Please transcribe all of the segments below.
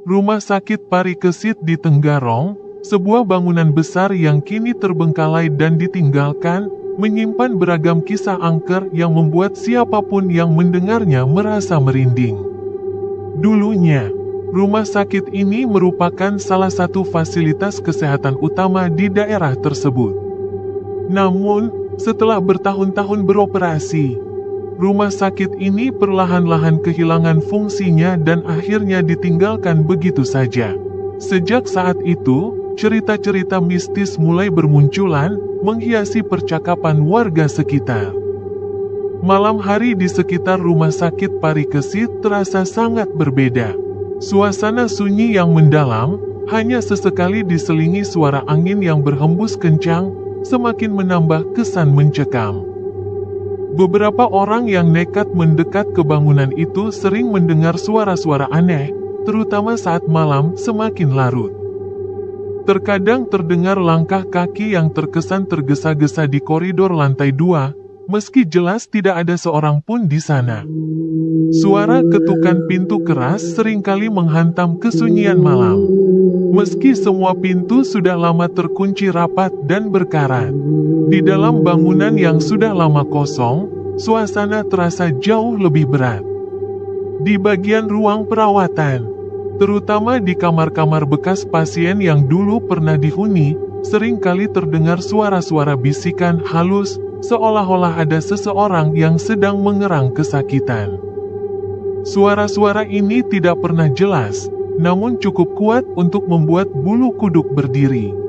Rumah Sakit Parikesit di Tenggarong, sebuah bangunan besar yang kini terbengkalai dan ditinggalkan, menyimpan beragam kisah angker yang membuat siapapun yang mendengarnya merasa merinding. Dulunya, rumah sakit ini merupakan salah satu fasilitas kesehatan utama di daerah tersebut. Namun, setelah bertahun-tahun beroperasi, rumah sakit ini perlahan-lahan kehilangan fungsinya dan akhirnya ditinggalkan begitu saja. Sejak saat itu, cerita-cerita mistis mulai bermunculan, menghiasi percakapan warga sekitar. Malam hari di sekitar Rumah Sakit Parikesit terasa sangat berbeda. Suasana sunyi yang mendalam, hanya sesekali diselingi suara angin yang berhembus kencang, semakin menambah kesan mencekam. Beberapa orang yang nekat mendekat ke bangunan itu sering mendengar suara-suara aneh, terutama saat malam semakin larut. Terkadang terdengar langkah kaki yang terkesan tergesa-gesa di koridor lantai 2, meski jelas tidak ada seorang pun di sana. Suara ketukan pintu keras seringkali menghantam kesunyian malam. Meski semua pintu sudah lama terkunci rapat dan berkarat. Di dalam bangunan yang sudah lama kosong, suasana terasa jauh lebih berat. Di bagian ruang perawatan, terutama di kamar-kamar bekas pasien yang dulu pernah dihuni, seringkali terdengar suara-suara bisikan halus, seolah-olah ada seseorang yang sedang mengerang kesakitan. Suara-suara ini tidak pernah jelas, namun cukup kuat untuk membuat bulu kuduk berdiri.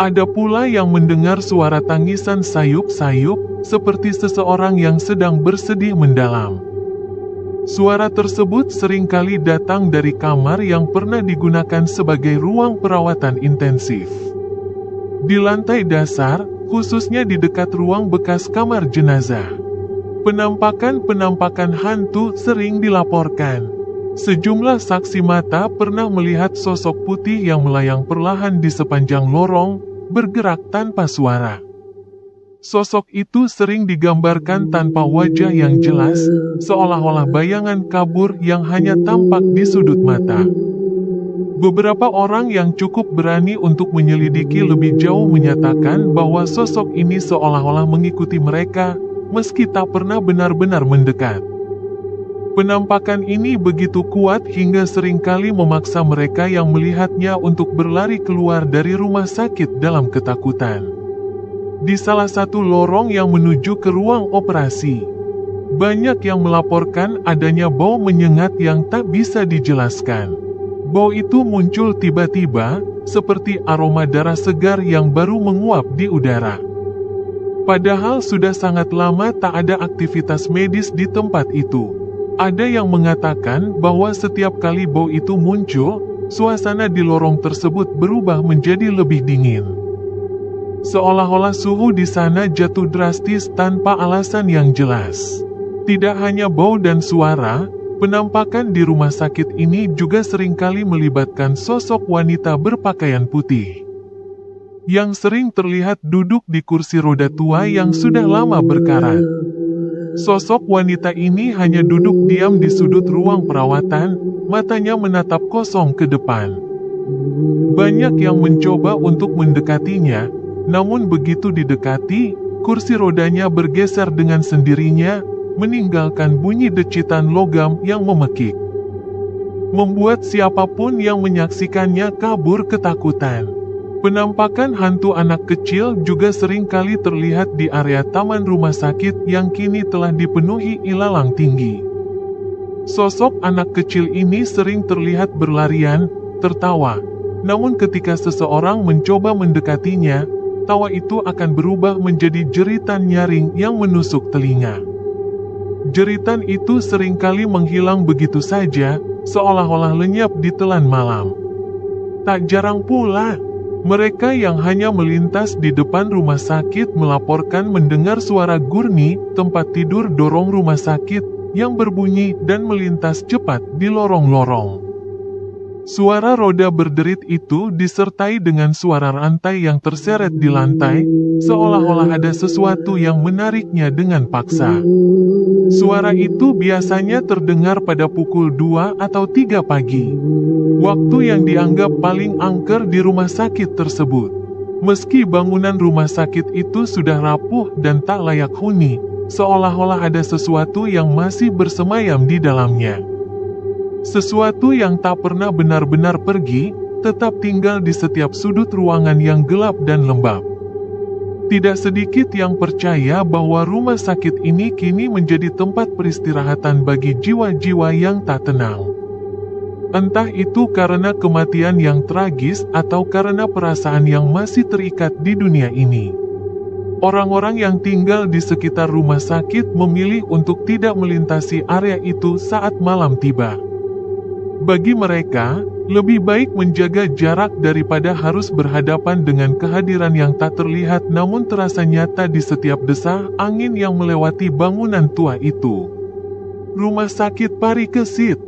Ada pula yang mendengar suara tangisan sayup-sayup, seperti seseorang yang sedang bersedih mendalam. Suara tersebut seringkali datang dari kamar yang pernah digunakan sebagai ruang perawatan intensif. Di lantai dasar, khususnya di dekat ruang bekas kamar jenazah, penampakan-penampakan hantu sering dilaporkan. Sejumlah saksi mata pernah melihat sosok putih yang melayang perlahan di sepanjang lorong, bergerak tanpa suara. Sosok itu sering digambarkan tanpa wajah yang jelas, seolah-olah bayangan kabur yang hanya tampak di sudut mata. Beberapa orang yang cukup berani untuk menyelidiki lebih jauh menyatakan bahwa sosok ini seolah-olah mengikuti mereka, meski tak pernah benar-benar mendekat. Penampakan ini begitu kuat hingga seringkali memaksa mereka yang melihatnya untuk berlari keluar dari rumah sakit dalam ketakutan. Di salah satu lorong yang menuju ke ruang operasi, banyak yang melaporkan adanya bau menyengat yang tak bisa dijelaskan. Bau itu muncul tiba-tiba, seperti aroma darah segar yang baru menguap di udara. Padahal sudah sangat lama tak ada aktivitas medis di tempat itu. Ada yang mengatakan bahwa setiap kali bau itu muncul, suasana di lorong tersebut berubah menjadi lebih dingin. Seolah-olah suhu di sana jatuh drastis tanpa alasan yang jelas. Tidak hanya bau dan suara, penampakan di rumah sakit ini juga seringkali melibatkan sosok wanita berpakaian putih, yang sering terlihat duduk di kursi roda tua yang sudah lama berkarat. Sosok wanita ini hanya duduk diam di sudut ruang perawatan, matanya menatap kosong ke depan. Banyak yang mencoba untuk mendekatinya, namun begitu didekati, kursi rodanya bergeser dengan sendirinya, meninggalkan bunyi decitan logam yang memekik, membuat siapapun yang menyaksikannya kabur ketakutan. Penampakan hantu anak kecil juga sering kali terlihat di area taman rumah sakit yang kini telah dipenuhi ilalang tinggi. Sosok anak kecil ini sering terlihat berlarian, tertawa, namun ketika seseorang mencoba mendekatinya, tawa itu akan berubah menjadi jeritan nyaring yang menusuk telinga. Jeritan itu seringkali menghilang begitu saja, seolah-olah lenyap di telan malam. Tak jarang pula, mereka yang hanya melintas di depan rumah sakit melaporkan mendengar suara gurni tempat tidur dorong rumah sakit yang berbunyi dan melintas cepat di lorong-lorong. Suara roda berderit itu disertai dengan suara rantai yang terseret di lantai, seolah-olah ada sesuatu yang menariknya dengan paksa. Suara itu biasanya terdengar pada pukul 2 atau 3 pagi. Waktu yang dianggap paling angker di rumah sakit tersebut. Meski bangunan rumah sakit itu sudah rapuh dan tak layak huni, seolah-olah ada sesuatu yang masih bersemayam di dalamnya. Sesuatu yang tak pernah benar-benar pergi, tetap tinggal di setiap sudut ruangan yang gelap dan lembab. Tidak sedikit yang percaya bahwa rumah sakit ini kini menjadi tempat peristirahatan bagi jiwa-jiwa yang tak tenang. Entah itu karena kematian yang tragis atau karena perasaan yang masih terikat di dunia ini. Orang-orang yang tinggal di sekitar rumah sakit memilih untuk tidak melintasi area itu saat malam tiba. Bagi mereka, lebih baik menjaga jarak daripada harus berhadapan dengan kehadiran yang tak terlihat namun terasa nyata di setiap desah angin yang melewati bangunan tua itu. Rumah sakit Parikesit,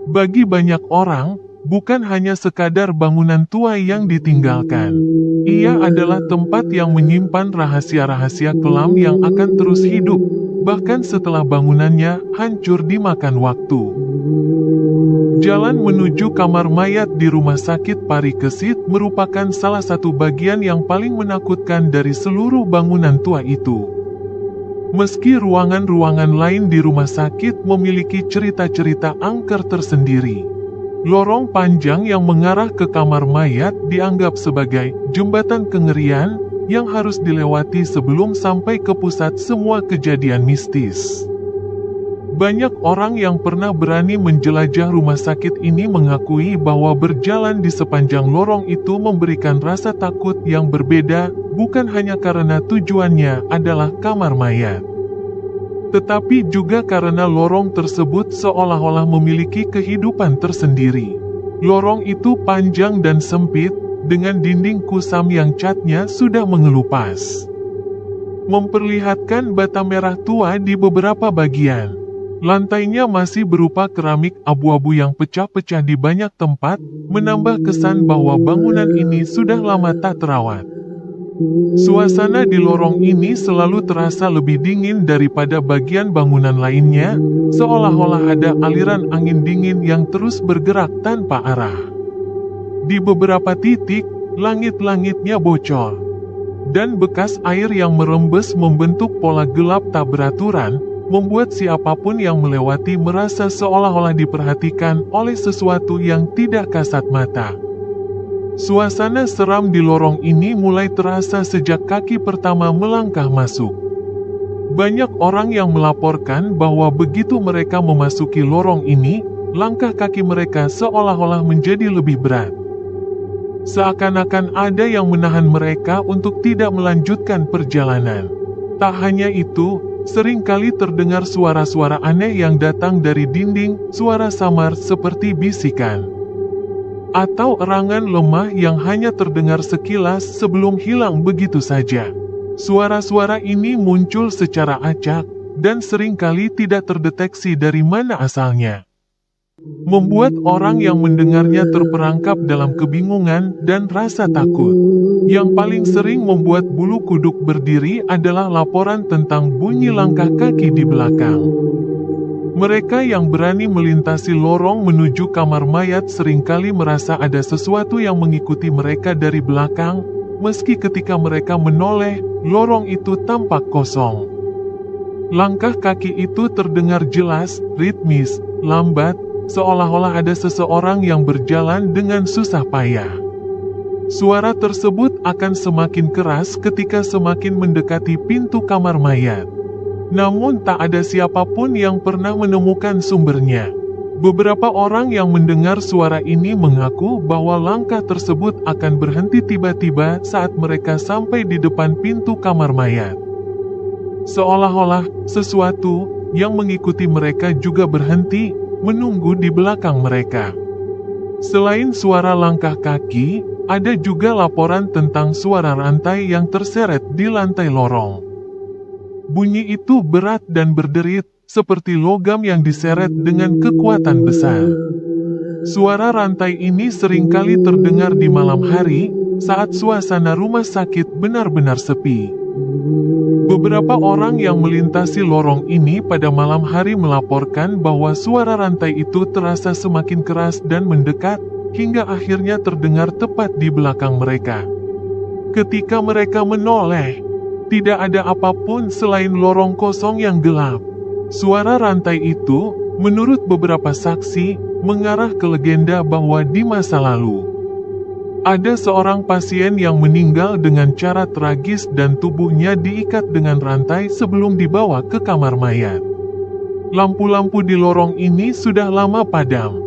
bagi banyak orang, bukan hanya sekadar bangunan tua yang ditinggalkan. Ia adalah tempat yang menyimpan rahasia-rahasia kelam yang akan terus hidup, bahkan setelah bangunannya hancur dimakan waktu. Jalan menuju kamar mayat di rumah sakit Parikesit merupakan salah satu bagian yang paling menakutkan dari seluruh bangunan tua itu. Meski ruangan-ruangan lain di rumah sakit memiliki cerita-cerita angker tersendiri, lorong panjang yang mengarah ke kamar mayat dianggap sebagai jembatan kengerian yang harus dilewati sebelum sampai ke pusat semua kejadian mistis. Banyak orang yang pernah berani menjelajah rumah sakit ini mengakui bahwa berjalan di sepanjang lorong itu memberikan rasa takut yang berbeda, bukan hanya karena tujuannya adalah kamar mayat, tetapi juga karena lorong tersebut seolah-olah memiliki kehidupan tersendiri. Lorong itu panjang dan sempit, dengan dinding kusam yang catnya sudah mengelupas, memperlihatkan bata merah tua di beberapa bagian. Lantainya masih berupa keramik abu-abu yang pecah-pecah di banyak tempat, menambah kesan bahwa bangunan ini sudah lama tak terawat. Suasana di lorong ini selalu terasa lebih dingin daripada bagian bangunan lainnya, seolah-olah ada aliran angin dingin yang terus bergerak tanpa arah. Di beberapa titik, langit-langitnya bocor, dan bekas air yang merembes membentuk pola gelap tak beraturan, membuat siapapun yang melewati merasa seolah-olah diperhatikan oleh sesuatu yang tidak kasat mata. Suasana seram di lorong ini mulai terasa sejak kaki pertama melangkah masuk. Banyak orang yang melaporkan bahwa begitu mereka memasuki lorong ini, langkah kaki mereka seolah-olah menjadi lebih berat. Seakan-akan ada yang menahan mereka untuk tidak melanjutkan perjalanan. Tak hanya itu, seringkali terdengar suara-suara aneh yang datang dari dinding, suara samar seperti bisikan, atau erangan lemah yang hanya terdengar sekilas sebelum hilang begitu saja. Suara-suara ini muncul secara acak, dan seringkali tidak terdeteksi dari mana asalnya, membuat orang yang mendengarnya terperangkap dalam kebingungan dan rasa takut. Yang paling sering membuat bulu kuduk berdiri adalah laporan tentang bunyi langkah kaki di belakang. Mereka yang berani melintasi lorong menuju kamar mayat seringkali merasa ada sesuatu yang mengikuti mereka dari belakang, meski ketika mereka menoleh, lorong itu tampak kosong. Langkah kaki itu terdengar jelas, ritmis, lambat, seolah-olah ada seseorang yang berjalan dengan susah payah. Suara tersebut akan semakin keras ketika semakin mendekati pintu kamar mayat. Namun tak ada siapapun yang pernah menemukan sumbernya. Beberapa orang yang mendengar suara ini mengaku bahwa langkah tersebut akan berhenti tiba-tiba saat mereka sampai di depan pintu kamar mayat. Seolah-olah sesuatu yang mengikuti mereka juga berhenti, menunggu di belakang mereka. Selain suara langkah kaki, ada juga laporan tentang suara rantai yang terseret di lantai lorong. Bunyi itu berat dan berderit, seperti logam yang diseret dengan kekuatan besar. Suara rantai ini seringkali terdengar di malam hari, saat suasana rumah sakit benar-benar sepi. Beberapa orang yang melintasi lorong ini pada malam hari melaporkan bahwa suara rantai itu terasa semakin keras dan mendekat, hingga akhirnya terdengar tepat di belakang mereka. Ketika mereka menoleh, tidak ada apapun selain lorong kosong yang gelap. Suara rantai itu, menurut beberapa saksi, mengarah ke legenda bahwa di masa lalu ada seorang pasien yang meninggal dengan cara tragis dan tubuhnya diikat dengan rantai sebelum dibawa ke kamar mayat. Lampu-lampu di lorong ini sudah lama padam,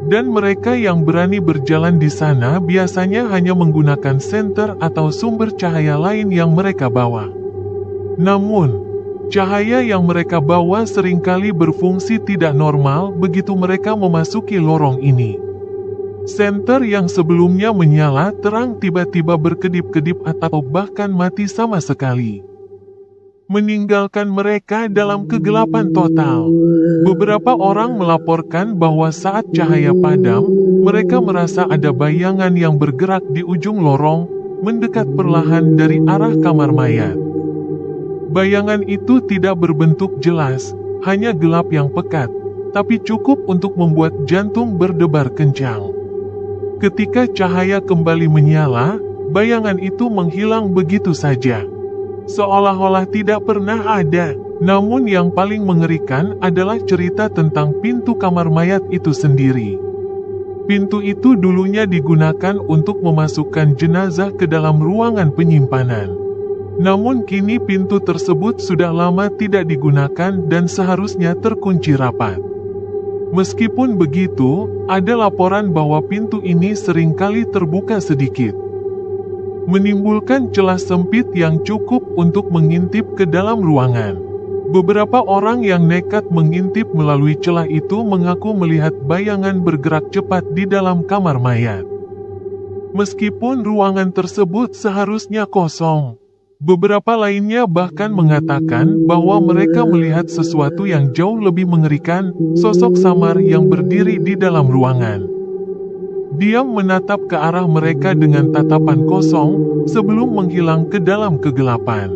dan mereka yang berani berjalan di sana biasanya hanya menggunakan senter atau sumber cahaya lain yang mereka bawa. Namun, cahaya yang mereka bawa seringkali berfungsi tidak normal begitu mereka memasuki lorong ini. Senter yang sebelumnya menyala terang tiba-tiba berkedip-kedip atau bahkan mati sama sekali, meninggalkan mereka dalam kegelapan total. Beberapa orang melaporkan bahwa saat cahaya padam, mereka merasa ada bayangan yang bergerak di ujung lorong, mendekat perlahan dari arah kamar mayat. Bayangan itu tidak berbentuk jelas, hanya gelap yang pekat, tapi cukup untuk membuat jantung berdebar kencang. Ketika cahaya kembali menyala, bayangan itu menghilang begitu saja, seolah-olah tidak pernah ada. Namun yang paling mengerikan adalah cerita tentang pintu kamar mayat itu sendiri. Pintu itu dulunya digunakan untuk memasukkan jenazah ke dalam ruangan penyimpanan. Namun kini pintu tersebut sudah lama tidak digunakan dan seharusnya terkunci rapat. Meskipun begitu, ada laporan bahwa pintu ini seringkali terbuka sedikit, menimbulkan celah sempit yang cukup untuk mengintip ke dalam ruangan. Beberapa orang yang nekat mengintip melalui celah itu mengaku melihat bayangan bergerak cepat di dalam kamar mayat. Meskipun ruangan tersebut seharusnya kosong, beberapa lainnya bahkan mengatakan bahwa mereka melihat sesuatu yang jauh lebih mengerikan, sosok samar yang berdiri di dalam ruangan. Dia menatap ke arah mereka dengan tatapan kosong, sebelum menghilang ke dalam kegelapan.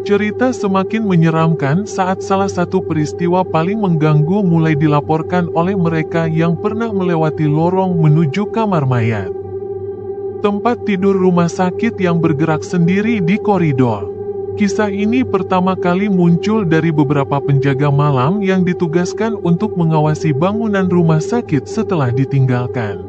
Cerita semakin menyeramkan saat salah satu peristiwa paling mengganggu mulai dilaporkan oleh mereka yang pernah melewati lorong menuju kamar mayat. Tempat tidur rumah sakit yang bergerak sendiri di koridor. Kisah ini pertama kali muncul dari beberapa penjaga malam yang ditugaskan untuk mengawasi bangunan rumah sakit setelah ditinggalkan.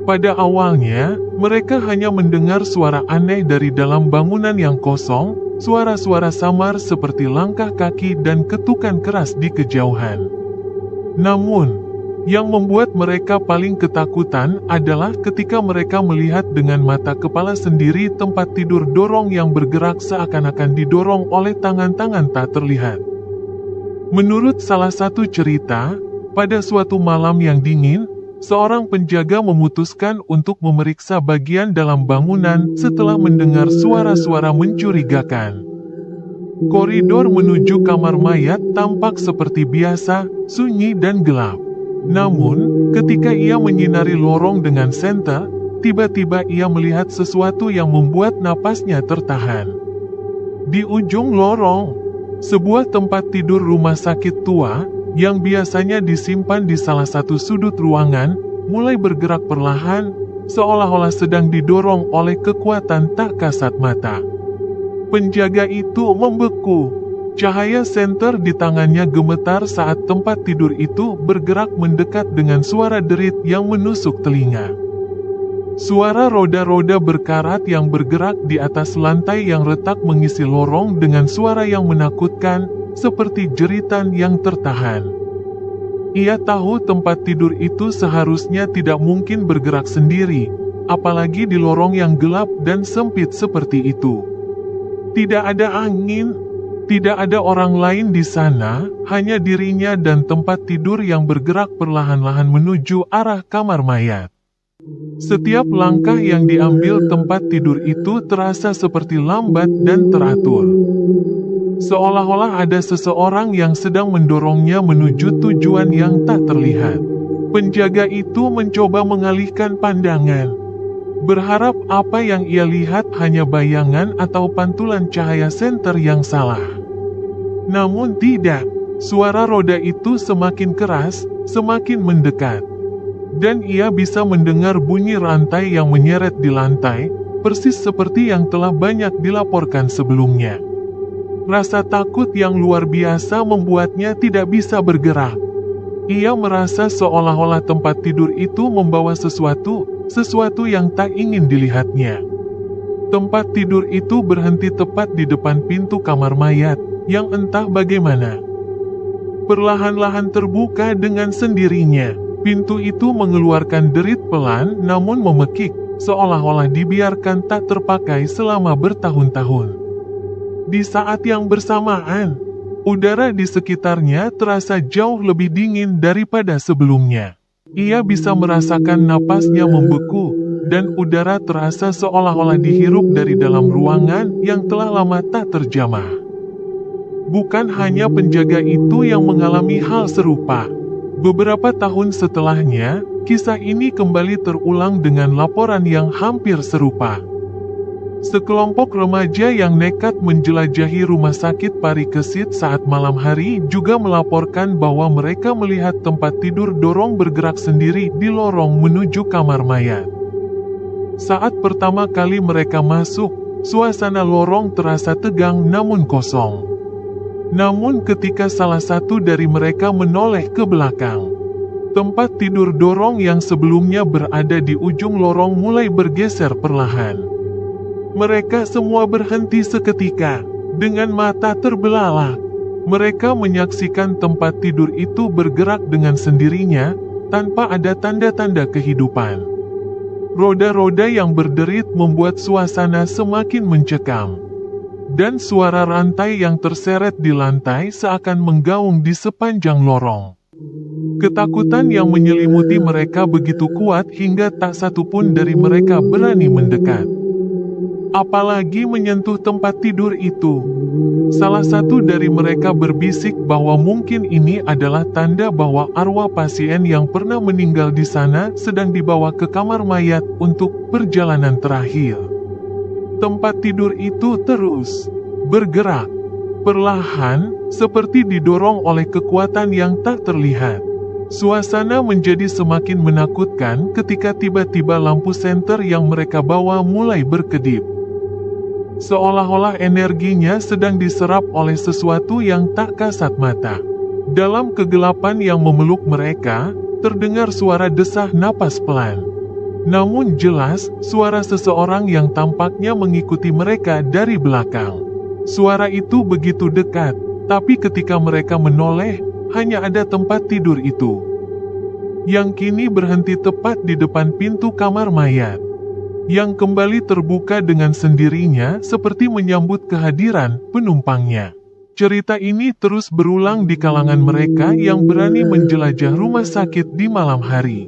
Pada awalnya, mereka hanya mendengar suara aneh dari dalam bangunan yang kosong, suara-suara samar seperti langkah kaki dan ketukan keras di kejauhan. Namun, yang membuat mereka paling ketakutan adalah ketika mereka melihat dengan mata kepala sendiri tempat tidur dorong yang bergerak seakan-akan didorong oleh tangan-tangan tak terlihat. Menurut salah satu cerita, pada suatu malam yang dingin, seorang penjaga memutuskan untuk memeriksa bagian dalam bangunan setelah mendengar suara-suara mencurigakan. Koridor menuju kamar mayat tampak seperti biasa, sunyi dan gelap. Namun, ketika ia menyinari lorong dengan senter, tiba-tiba ia melihat sesuatu yang membuat napasnya tertahan. Di ujung lorong, sebuah tempat tidur rumah sakit tua, yang biasanya disimpan di salah satu sudut ruangan, mulai bergerak perlahan, seolah-olah sedang didorong oleh kekuatan tak kasat mata. Penjaga itu membeku. Cahaya senter di tangannya gemetar saat tempat tidur itu bergerak mendekat dengan suara derit yang menusuk telinga. Suara roda-roda berkarat yang bergerak di atas lantai yang retak mengisi lorong dengan suara yang menakutkan, seperti jeritan yang tertahan. Ia tahu tempat tidur itu seharusnya tidak mungkin bergerak sendiri, apalagi di lorong yang gelap dan sempit seperti itu. Tidak ada angin. Tidak ada orang lain di sana, hanya dirinya dan tempat tidur yang bergerak perlahan-lahan menuju arah kamar mayat. Setiap langkah yang diambil tempat tidur itu terasa seperti lambat dan teratur. Seolah-olah ada seseorang yang sedang mendorongnya menuju tujuan yang tak terlihat. Penjaga itu mencoba mengalihkan pandangan, berharap apa yang ia lihat hanya bayangan atau pantulan cahaya senter yang salah. Namun tidak, suara roda itu semakin keras, semakin mendekat. Dan ia bisa mendengar bunyi rantai yang menyeret di lantai, persis seperti yang telah banyak dilaporkan sebelumnya. Rasa takut yang luar biasa membuatnya tidak bisa bergerak. Ia merasa seolah-olah tempat tidur itu membawa sesuatu yang tak ingin dilihatnya. Tempat tidur itu berhenti tepat di depan pintu kamar mayat, yang entah bagaimana perlahan-lahan terbuka dengan sendirinya. Pintu itu mengeluarkan derit pelan namun memekik, seolah-olah dibiarkan tak terpakai selama bertahun-tahun. Di saat yang bersamaan, udara di sekitarnya terasa jauh lebih dingin daripada sebelumnya. Ia bisa merasakan napasnya membeku, dan udara terasa seolah-olah dihirup dari dalam ruangan yang telah lama tak terjamah. Bukan hanya penjaga itu yang mengalami hal serupa. Beberapa tahun setelahnya, kisah ini kembali terulang dengan laporan yang hampir serupa. Sekelompok remaja yang nekat menjelajahi rumah sakit Parikesit saat malam hari juga melaporkan bahwa mereka melihat tempat tidur dorong bergerak sendiri di lorong menuju kamar mayat. Saat pertama kali mereka masuk, suasana lorong terasa tegang namun kosong. Namun ketika salah satu dari mereka menoleh ke belakang, tempat tidur dorong yang sebelumnya berada di ujung lorong mulai bergeser perlahan. Mereka semua berhenti seketika, dengan mata terbelalak. Mereka menyaksikan tempat tidur itu bergerak dengan sendirinya, tanpa ada tanda-tanda kehidupan. Roda-roda yang berderit membuat suasana semakin mencekam. Dan suara rantai yang terseret di lantai seakan menggaung di sepanjang lorong. Ketakutan yang menyelimuti mereka begitu kuat hingga tak satu pun dari mereka berani mendekat. Apalagi menyentuh tempat tidur itu. Salah satu dari mereka berbisik bahwa mungkin ini adalah tanda bahwa arwah pasien yang pernah meninggal di sana sedang dibawa ke kamar mayat untuk perjalanan terakhir. Tempat tidur itu terus bergerak, perlahan, seperti didorong oleh kekuatan yang tak terlihat. Suasana menjadi semakin menakutkan ketika tiba-tiba lampu senter yang mereka bawa mulai berkedip. Seolah-olah energinya sedang diserap oleh sesuatu yang tak kasat mata. Dalam kegelapan yang memeluk mereka, terdengar suara desah napas pelan. Namun jelas, suara seseorang yang tampaknya mengikuti mereka dari belakang. Suara itu begitu dekat, tapi ketika mereka menoleh, hanya ada tempat tidur itu, yang kini berhenti tepat di depan pintu kamar mayat, yang kembali terbuka dengan sendirinya seperti menyambut kehadiran penumpangnya. Cerita ini terus berulang di kalangan mereka yang berani menjelajah rumah sakit di malam hari.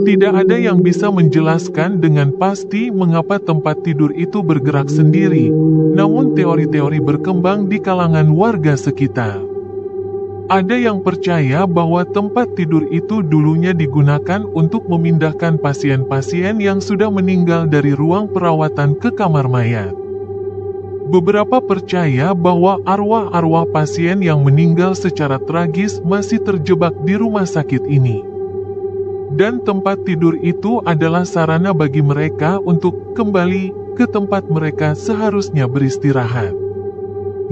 Tidak ada yang bisa menjelaskan dengan pasti mengapa tempat tidur itu bergerak sendiri, namun teori-teori berkembang di kalangan warga sekitar. Ada yang percaya bahwa tempat tidur itu dulunya digunakan untuk memindahkan pasien-pasien yang sudah meninggal dari ruang perawatan ke kamar mayat. Beberapa percaya bahwa arwah-arwah pasien yang meninggal secara tragis masih terjebak di rumah sakit ini. Dan tempat tidur itu adalah sarana bagi mereka untuk kembali ke tempat mereka seharusnya beristirahat.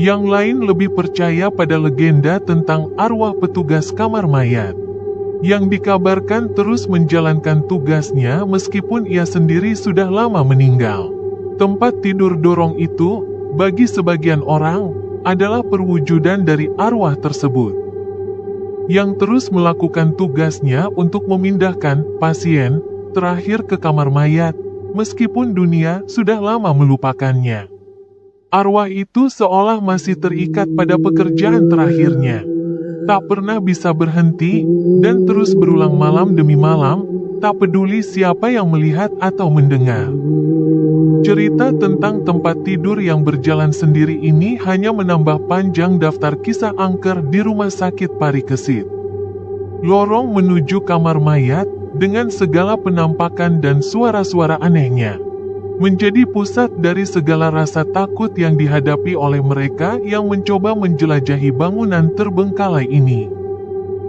Yang lain lebih percaya pada legenda tentang arwah petugas kamar mayat, yang dikabarkan terus menjalankan tugasnya meskipun ia sendiri sudah lama meninggal. Tempat tidur dorong itu, bagi sebagian orang, adalah perwujudan dari arwah tersebut, yang terus melakukan tugasnya untuk memindahkan pasien terakhir ke kamar mayat, meskipun dunia sudah lama melupakannya. Arwah itu seolah masih terikat pada pekerjaan terakhirnya. Tak pernah bisa berhenti, dan terus berulang malam demi malam, tak peduli siapa yang melihat atau mendengar. Cerita tentang tempat tidur yang berjalan sendiri ini hanya menambah panjang daftar kisah angker di rumah sakit Parikesit. Lorong menuju kamar mayat, dengan segala penampakan dan suara-suara anehnya, menjadi pusat dari segala rasa takut yang dihadapi oleh mereka yang mencoba menjelajahi bangunan terbengkalai ini.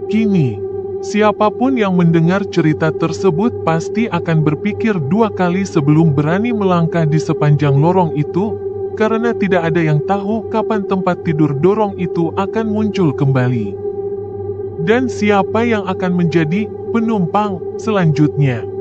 Kini, siapapun yang mendengar cerita tersebut pasti akan berpikir dua kali sebelum berani melangkah di sepanjang lorong itu, karena tidak ada yang tahu kapan tempat tidur dorong itu akan muncul kembali. Dan siapa yang akan menjadi penumpang selanjutnya.